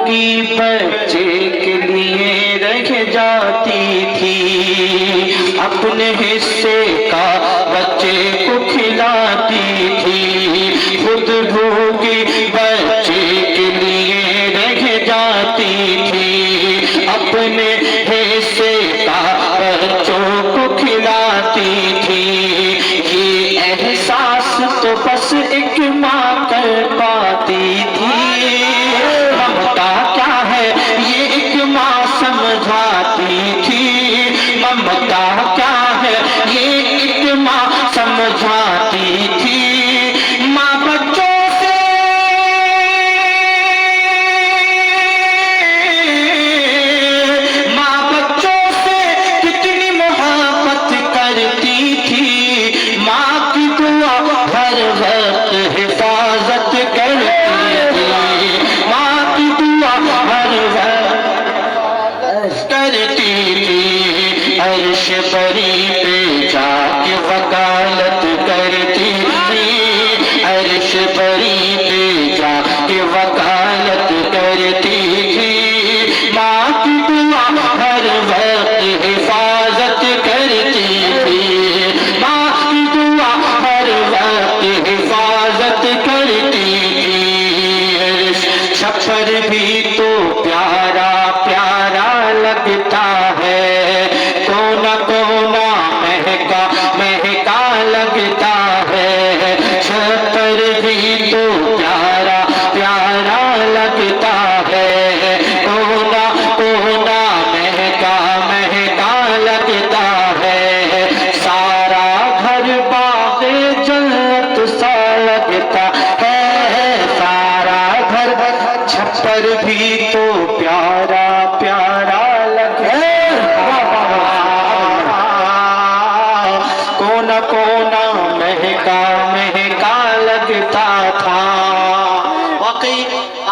ہوگی بچے کے لیے رہ جاتی تھی، اپنے حصے کا بچے کو کھلاتی تھی، خود بھوکی بچے کے لیے رہ جاتی تھی، اپنے حصے کا بچوں کو کھلاتی تھی۔ یہ احساس تو بس ایک ماں کر پاتی تھی، ممتا کیا ہے یہ ایک ماں سمجھاتی تھی، ممتا کیا ہے یہ ایک ماں سمجھاتی تھی۔ ماں بچوں سے کتنی محبت کرتی تھی، ماں کی دعا ہر وقت حفاظت کرتی تھی، ماں کی دعا ہر وقت کرتی تھی، عرش بری پہ جا کے وکالت کرتی تھی، عرش بری پہ جا کے وکالت کرتی تھی، ماں کی دعا ہر وقت حفاظت کرتی تھی، ماں کی دعا ہر وقت حفاظت کرتی تھی۔ چھپر بھی تو پیارا پیارا لگتا ہے، کونا کونا مہکا مہکا لگتا ہے، چھپر بھی تو پیارا پیارا لگتا ہے، کونا کونا مہکا مہکا لگتا ہے، سارا گھر باغ جنت سا لگتا ہے، سارا گھر چھپر بھی تو پیارا پیارا لگتا ہے، کونا کونا مہکا مہکا لگتا تھا۔ واقعی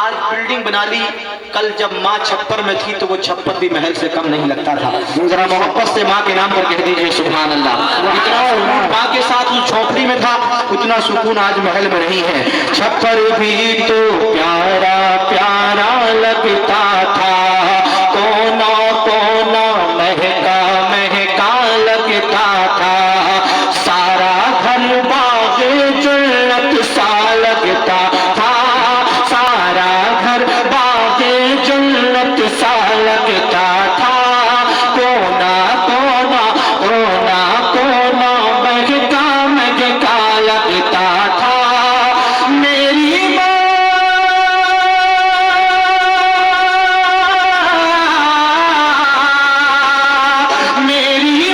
آج بلڈنگ بنا لی، کل جب ماں چھپر میں تھی تو وہ چھپر بھی محل سے کم نہیں لگتا تھا۔ ذرا محبت سے ماں کے نام پر کہہ دیجئے سبحان اللہ۔ اتنا سکون ماں کے ساتھ اس جھونپڑی میں تھا، اتنا سکون آج محل میں نہیں ہے۔ چھپر بھی تو پیارا پیارا لگتا تھا، کونا کونا مہکا مہکا لگتا تھا، سارا گھر باغ جنت سا لگتا تھا، سارا گھر باغ جنت سا لگتا تھا، کونا کونا کونا کونا مہکا مہکا لگتا تھا۔ میری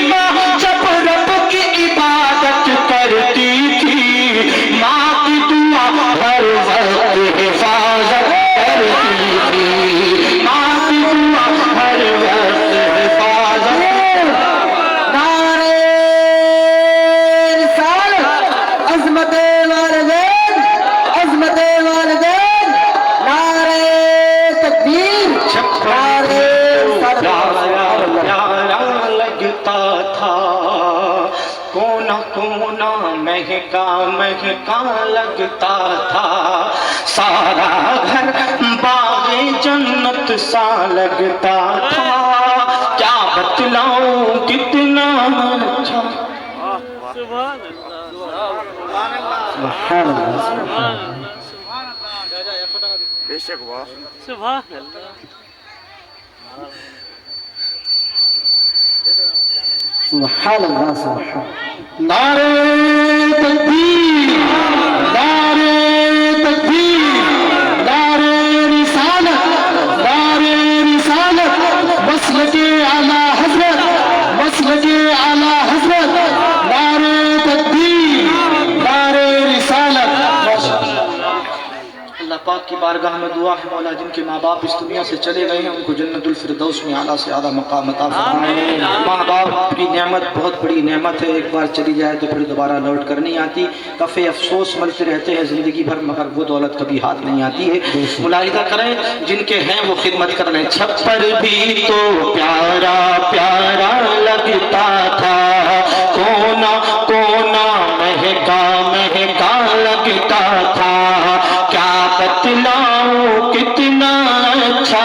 ماں جب رب کی عبادت کرتی تھی، ماں کی دعا ہر وقت حفاظت کرتی تھی، ماں کی دعا ہر وقت حفاظت۔ نعرہ رسالت، عظمت والدین، عظمت والدین، نعرہ تکبیر، نعرہ پیارا لگتا تھا، کونا کونا مہکا مہکا لگتا تھا، سارا گھر باغ جنت سا لگتا تھا، کیا بتلاؤں کتنا اچھا۔ سبحان بے شک واہ اللہ۔ سبحان اللہ، سبحان نعرہ تکبیر، نعرہ تکبیر، نعرہ رسالت، نعرہ رسالت، مسلک اعلیٰ حضرت، مسلک اعلیٰ حضرت، نعرہ تکبیر، نعرہ رسالت۔ اللہ پاک کی بارگاہ میں دعا ہے مولا جن کے ماں باپ اس دنیا سے چلے گئے ہیں ان کو جنت الفردوس میں اعلیٰ سے اعلیٰ مقام عطا فرمائے۔ ماں باپ کی نعمت بہت بڑی نعمت ہے، ایک بار چلی جائے تو پھر دوبارہ لوٹ کر نہیں آتی، کفے افسوس ملتے رہتے ہیں زندگی بھر مگر وہ دولت کبھی ہاتھ نہیں آتی ہے۔ ملاحظہ کریں جن کے ہیں وہ خدمت کر رہے ہیں۔ چھپر بھی تو پیارا پیارا لگتا تھا، کونا کونا مہکا مہکا لگتا تھا، کیا بتلاؤں کتنا اچھا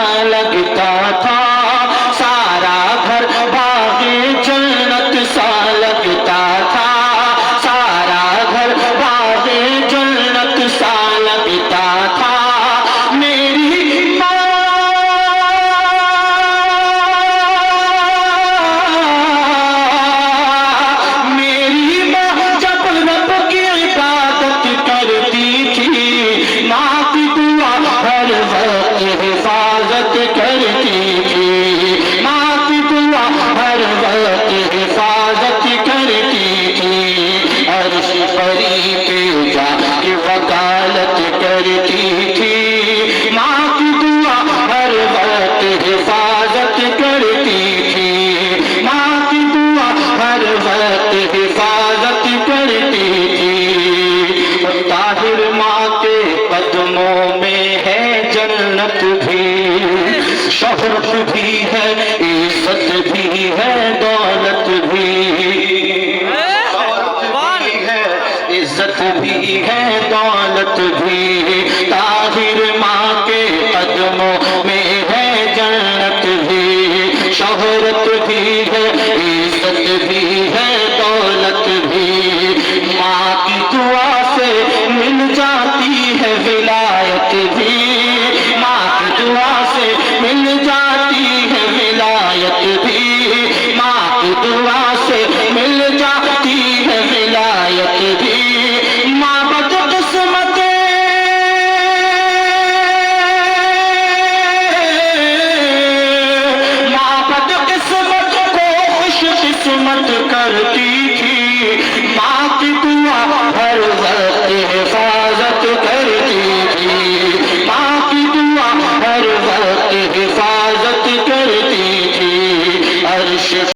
دولت بھی شہرت بھی ہے عزت